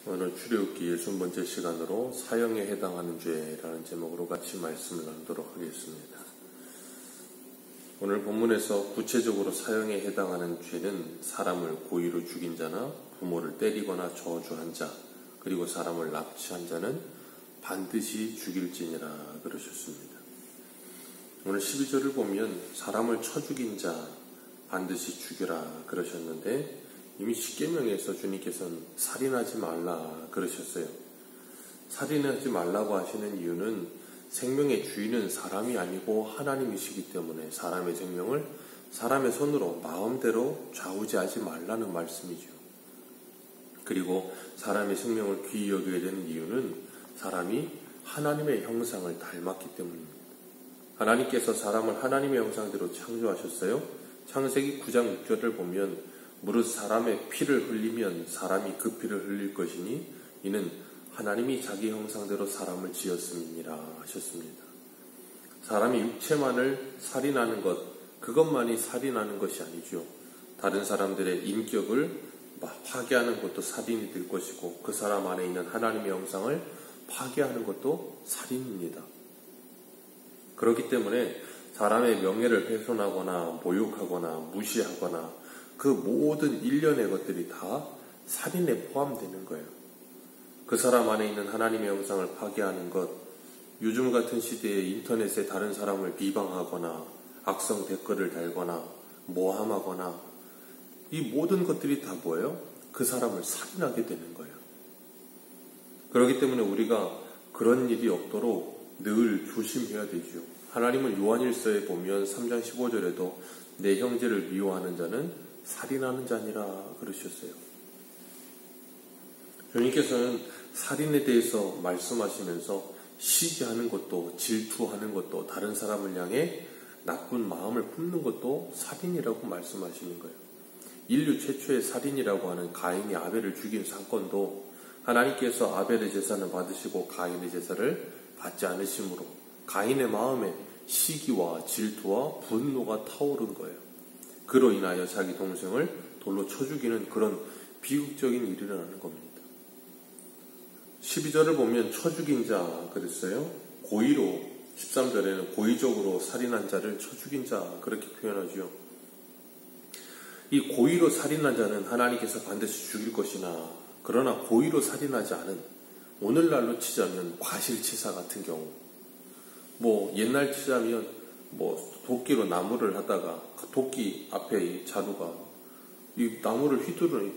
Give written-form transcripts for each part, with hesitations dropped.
오늘 출애굽기 61번째 시간으로 사형에 해당하는 죄라는 제목으로 같이 말씀을 나누도록 하겠습니다. 오늘 본문에서 구체적으로 사형에 해당하는 죄는 사람을 고의로 죽인 자나 부모를 때리거나 저주한 자, 그리고 사람을 납치한 자는 반드시 죽일지니라 그러셨습니다. 오늘 12절을 보면 사람을 쳐 죽인 자 반드시 죽여라 그러셨는데, 이미 십계명에서 주님께서는 살인하지 말라 그러셨어요. 살인하지 말라고 하시는 이유는 생명의 주인은 사람이 아니고 하나님이시기 때문에 사람의 생명을 사람의 손으로 마음대로 좌우지하지 말라는 말씀이죠. 그리고 사람의 생명을 귀히 여겨야 되는 이유는 사람이 하나님의 형상을 닮았기 때문입니다. 하나님께서 사람을 하나님의 형상대로 창조하셨어요. 창세기 9장 6절을 보면 무릇 사람의 피를 흘리면 사람이 그 피를 흘릴 것이니 이는 하나님이 자기 형상대로 사람을 지었음이니라 하셨습니다. 사람이 육체만을 살인하는 것, 그것만이 살인하는 것이 아니죠. 다른 사람들의 인격을 파괴하는 것도 살인이 될 것이고, 그 사람 안에 있는 하나님의 형상을 파괴하는 것도 살인입니다. 그렇기 때문에 사람의 명예를 훼손하거나 모욕하거나 무시하거나 그 모든 일련의 것들이 다 살인에 포함되는 거예요. 그 사람 안에 있는 하나님의 형상을 파괴하는 것, 요즘 같은 시대에 인터넷에 다른 사람을 비방하거나 악성 댓글을 달거나 모함하거나, 이 모든 것들이 다 뭐예요? 그 사람을 살인하게 되는 거예요. 그렇기 때문에 우리가 그런 일이 없도록 늘 조심해야 되죠. 하나님은 요한일서에 보면 3장 15절에도 내 형제를 미워하는 자는 살인하는 자니라 그러셨어요. 주님께서는 살인에 대해서 말씀하시면서 시기하는 것도, 질투하는 것도, 다른 사람을 향해 나쁜 마음을 품는 것도 살인이라고 말씀하시는 거예요. 인류 최초의 살인이라고 하는 가인이 아벨을 죽인 사건도 하나님께서 아벨의 제사를 받으시고 가인의 제사를 받지 않으심으로 가인의 마음에 시기와 질투와 분노가 타오른 거예요. 그로 인하여 자기 동생을 돌로 쳐 죽이는 그런 비극적인 일이 일어나는 겁니다. 12절을 보면 쳐 죽인 자 그랬어요. 고의로, 13절에는 고의적으로 살인한 자를 쳐 죽인 자 그렇게 표현하죠. 이 고의로 살인한 자는 하나님께서 반드시 죽일 것이나, 그러나 고의로 살인하지 않은, 오늘날로 치자면 과실치사 같은 경우, 옛날 치자면 도끼로 나무를 하다가 그 도끼 앞에 이 자루가 이 나무를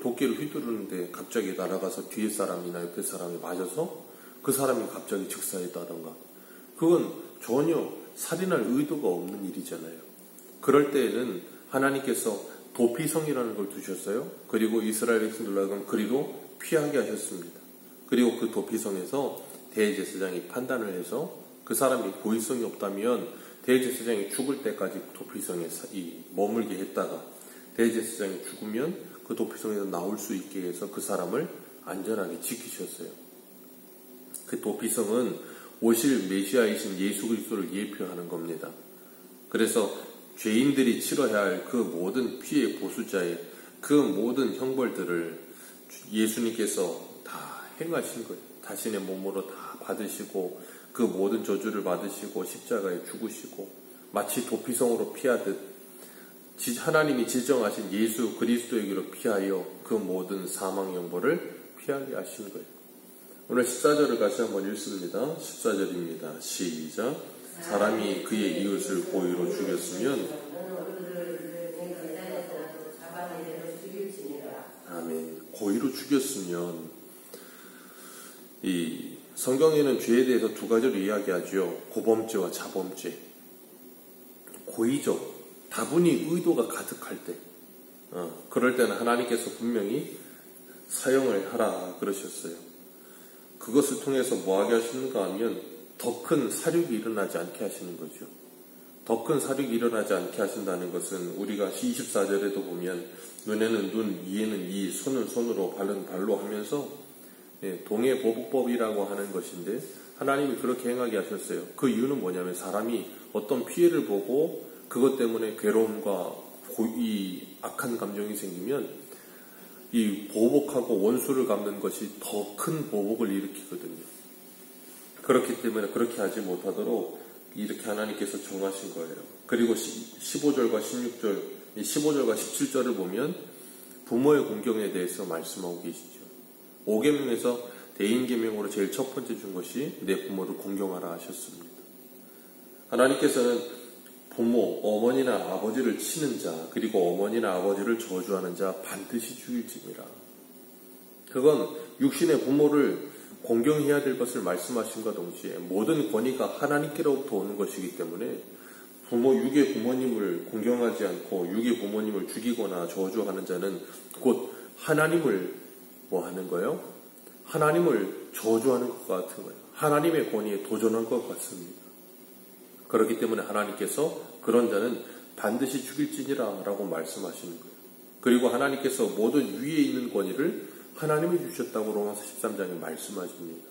도끼를 휘두르는데 갑자기 날아가서 뒤에 사람이나 옆에 사람이 맞아서 그 사람이 갑자기 즉사했다던가, 그건 전혀 살인할 의도가 없는 일이잖아요. 그럴 때에는 하나님께서 도피성이라는 걸 두셨어요. 그리고 이스라엘 백성들과 그리로 피하게 하셨습니다. 그리고 그 도피성에서 대제사장이 판단을 해서 그 사람이 고의성이 없다면 대제사장이 죽을 때까지 도피성에 머물게 했다가 대제사장이 죽으면 그 도피성에서 나올 수 있게 해서 그 사람을 안전하게 지키셨어요. 그 도피성은 오실 메시아이신 예수 그리스도를 예표하는 겁니다. 그래서 죄인들이 치러야 할 그 모든 피해 보수자의 그 모든 형벌들을 예수님께서 다 행하신 거예요. 자신의 몸으로 다 받으시고 그 모든 저주를 받으시고 십자가에 죽으시고, 마치 도피성으로 피하듯 하나님이 지정하신 예수 그리스도에게로 피하여 그 모든 사망 형벌을 피하게 하신 거예요. 오늘 14절을 같이 한번 읽습니다. 14절입니다. 시작. 사람이 그의 이웃을 고의로 죽였으면, 아멘. 고의로 죽였으면, 이 성경에는 죄에 대해서 두 가지로 이야기하죠. 고범죄와 자범죄. 고의적, 다분히 의도가 가득할 때, 그럴 때는 하나님께서 분명히 사형을 하라 그러셨어요. 그것을 통해서 뭐하게 하시는가 하면 더 큰 사륙이 일어나지 않게 하시는 거죠. 더 큰 사륙이 일어나지 않게 하신다는 것은 우리가 24절에도 보면 눈에는 눈, 이에는 이, 손은 손으로, 발은 발로 하면서 동해보복법이라고 하는 것인데, 하나님이 그렇게 행하게 하셨어요. 그 이유는 뭐냐면 사람이 어떤 피해를 보고 그것 때문에 괴로움과 이 악한 감정이 생기면 이 보복하고 원수를 갚는 것이 더 큰 보복을 일으키거든요. 그렇기 때문에 그렇게 하지 못하도록 이렇게 하나님께서 정하신 거예요. 그리고 15절과 16절, 15절과 17절을 보면 부모의 공경에 대해서 말씀하고 계시죠. 5계명에서 대인계명으로 제일 첫 번째 준 것이 내 부모를 공경하라 하셨습니다. 하나님께서는 부모, 어머니나 아버지를 치는 자, 그리고 어머니나 아버지를 저주하는 자 반드시 죽일지니라. 그건 육신의 부모를 공경해야 될 것을 말씀하신과 동시에 모든 권위가 하나님께로부터 오는 것이기 때문에 육의 부모님을 공경하지 않고 육의 부모님을 죽이거나 저주하는 자는 곧 하나님을 뭐 하는 거예요? 하나님을 저주하는 것 같은 거예요. 하나님의 권위에 도전한 것 같습니다. 그렇기 때문에 하나님께서 그런 자는 반드시 죽일지니라 라고 말씀하시는 거예요. 그리고 하나님께서 모든 위에 있는 권위를 하나님이 주셨다고 로마서 13장에 말씀하십니다.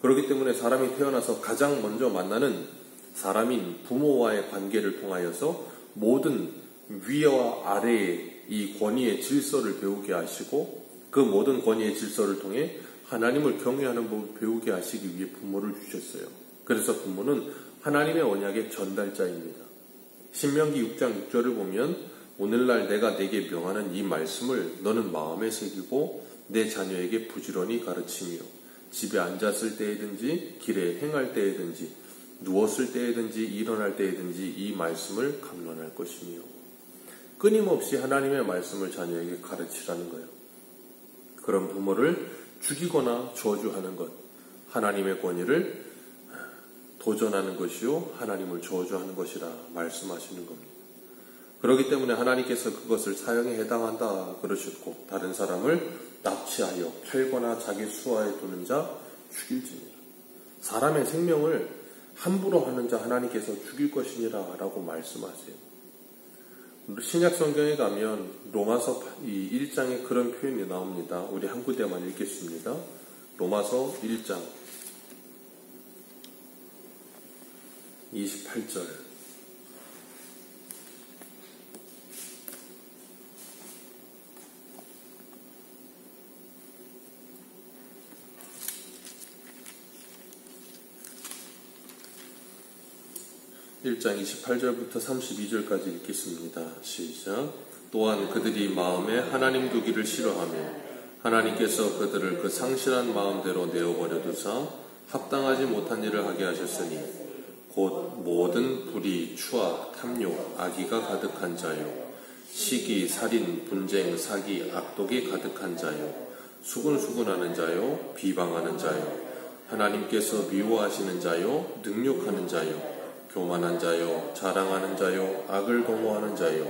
그렇기 때문에 사람이 태어나서 가장 먼저 만나는 사람인 부모와의 관계를 통하여서 모든 위와 아래의 이 권위의 질서를 배우게 하시고 그 모든 권위의 질서를 통해 하나님을 경외하는 법을 배우게 하시기 위해 부모를 주셨어요. 그래서 부모는 하나님의 언약의 전달자입니다. 신명기 6장 6절을 보면 오늘날 내가 내게 명하는 이 말씀을 너는 마음에 새기고 내 자녀에게 부지런히 가르치며 집에 앉았을 때에든지 길에 행할 때에든지 누웠을 때에든지 일어날 때에든지 이 말씀을 강론할 것이며 끊임없이 하나님의 말씀을 자녀에게 가르치라는 거예요. 그런 부모를 죽이거나 저주하는 것, 하나님의 권위를 도전하는 것이요 하나님을 저주하는 것이라 말씀하시는 겁니다. 그렇기 때문에 하나님께서 그것을 사형에 해당한다 그러셨고 다른 사람을 납치하여 팔거나 자기 수하에 두는 자 죽일지니라. 사람의 생명을 함부로 하는 자 하나님께서 죽일 것이니라 라고 말씀하세요. 신약 성경에 가면 로마서 1장에 그런 표현이 나옵니다. 우리 한 구절만 읽겠습니다. 로마서 1장 28절. (1장) 28절부터 32절까지 읽겠습니다. 시작. 또한 그들이 마음에 하나님 두기를 싫어하며 하나님께서 그들을 그 상실한 마음대로 내어버려 두사 합당하지 못한 일을 하게 하셨으니 곧 모든 불의, 추악, 탐욕, 악의가 가득한 자요 시기, 살인, 분쟁, 사기, 악독이 가득한 자요 수군수군하는 자요 비방하는 자요 하나님께서 미워하시는 자요 능욕하는 자요 교만한 자요 자랑하는 자요 악을 도모하는 자요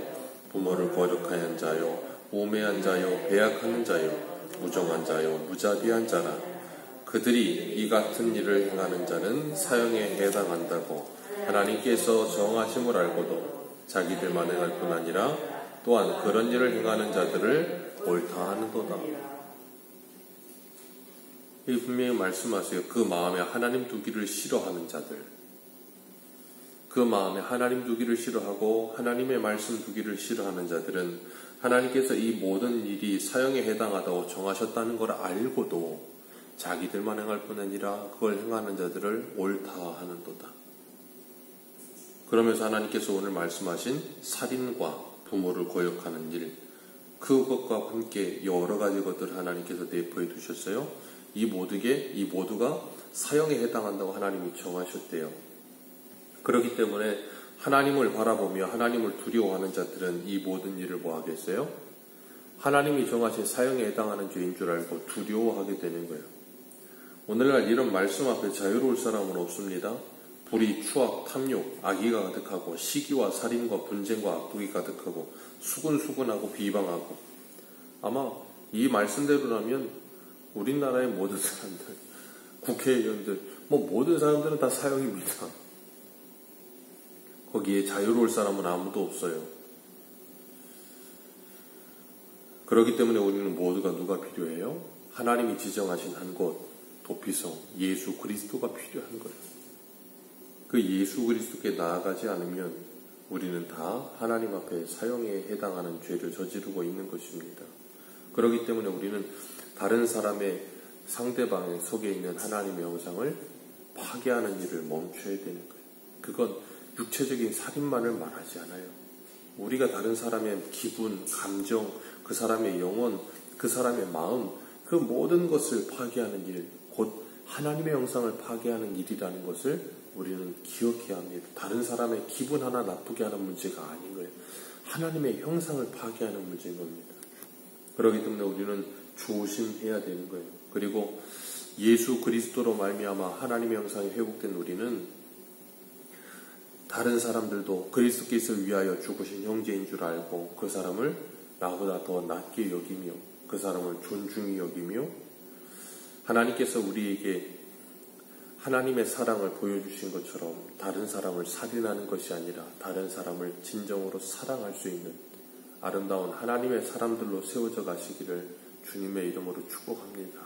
부모를 거룩하는 자요 우매한 자요 배약하는 자요 무정한 자요 무자비한 자라. 그들이 이 같은 일을 행하는 자는 사형에 해당한다고 하나님께서 정하심을 알고도 자기들만 행할 뿐 아니라 또한 그런 일을 행하는 자들을 옳다 하는도다. 이 분명히 말씀하세요. 그 마음에 하나님 두기를 싫어하는 자들, 그 마음에 하나님 두기를 싫어하고 하나님의 말씀 두기를 싫어하는 자들은 하나님께서 이 모든 일이 사형에 해당하다고 정하셨다는 걸 알고도 자기들만 행할 뿐 아니라 그걸 행하는 자들을 옳다 하는도다. 그러면서 하나님께서 오늘 말씀하신 살인과 부모를 거역하는 일, 그것과 함께 여러 가지 것들을 하나님께서 내포해 두셨어요. 이 모두가 사형에 해당한다고 하나님이 정하셨대요. 그렇기 때문에 하나님을 바라보며 하나님을 두려워하는 자들은 이 모든 일을 뭐 하겠어요? 하나님이 정하신 사형에 해당하는 죄인 줄 알고 두려워하게 되는 거예요. 오늘날 이런 말씀 앞에 자유로울 사람은 없습니다. 불의, 추악, 탐욕, 악의가 가득하고 시기와 살인과 분쟁과 악독이 가득하고 수군수군하고 비방하고 아마 이 말씀대로라면 우리나라의 모든 사람들, 국회의원들, 모든 사람들은 다 사형입니다. 거기에 자유로울 사람은 아무도 없어요. 그렇기 때문에 우리는 모두가 누가 필요해요? 하나님이 지정하신 한 곳, 도피성, 예수 그리스도가 필요한 거예요. 그 예수 그리스도께 나아가지 않으면 우리는 다 하나님 앞에 사형에 해당하는 죄를 저지르고 있는 것입니다. 그렇기 때문에 우리는 다른 사람의 상대방의 속에 있는 하나님의 형상을 파괴하는 일을 멈춰야 되는 거예요. 그건 육체적인 살인만을 말하지 않아요. 우리가 다른 사람의 기분, 감정, 그 사람의 영혼, 그 사람의 마음, 그 모든 것을 파괴하는 일, 곧 하나님의 형상을 파괴하는 일이라는 것을 우리는 기억해야 합니다. 다른 사람의 기분 하나 나쁘게 하는 문제가 아닌 거예요. 하나님의 형상을 파괴하는 문제인 겁니다. 그렇기 때문에 우리는 조심해야 되는 거예요. 그리고 예수 그리스도로 말미암아 하나님의 형상이 회복된 우리는 다른 사람들도 그리스도께서 위하여 죽으신 형제인 줄 알고 그 사람을 나보다 더 낮게 여기며 그 사람을 존중히 여기며 하나님께서 우리에게 하나님의 사랑을 보여주신 것처럼 다른 사람을 살인하는 것이 아니라 다른 사람을 진정으로 사랑할 수 있는 아름다운 하나님의 사람들로 세워져 가시기를 주님의 이름으로 축복합니다.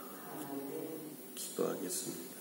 기도하겠습니다.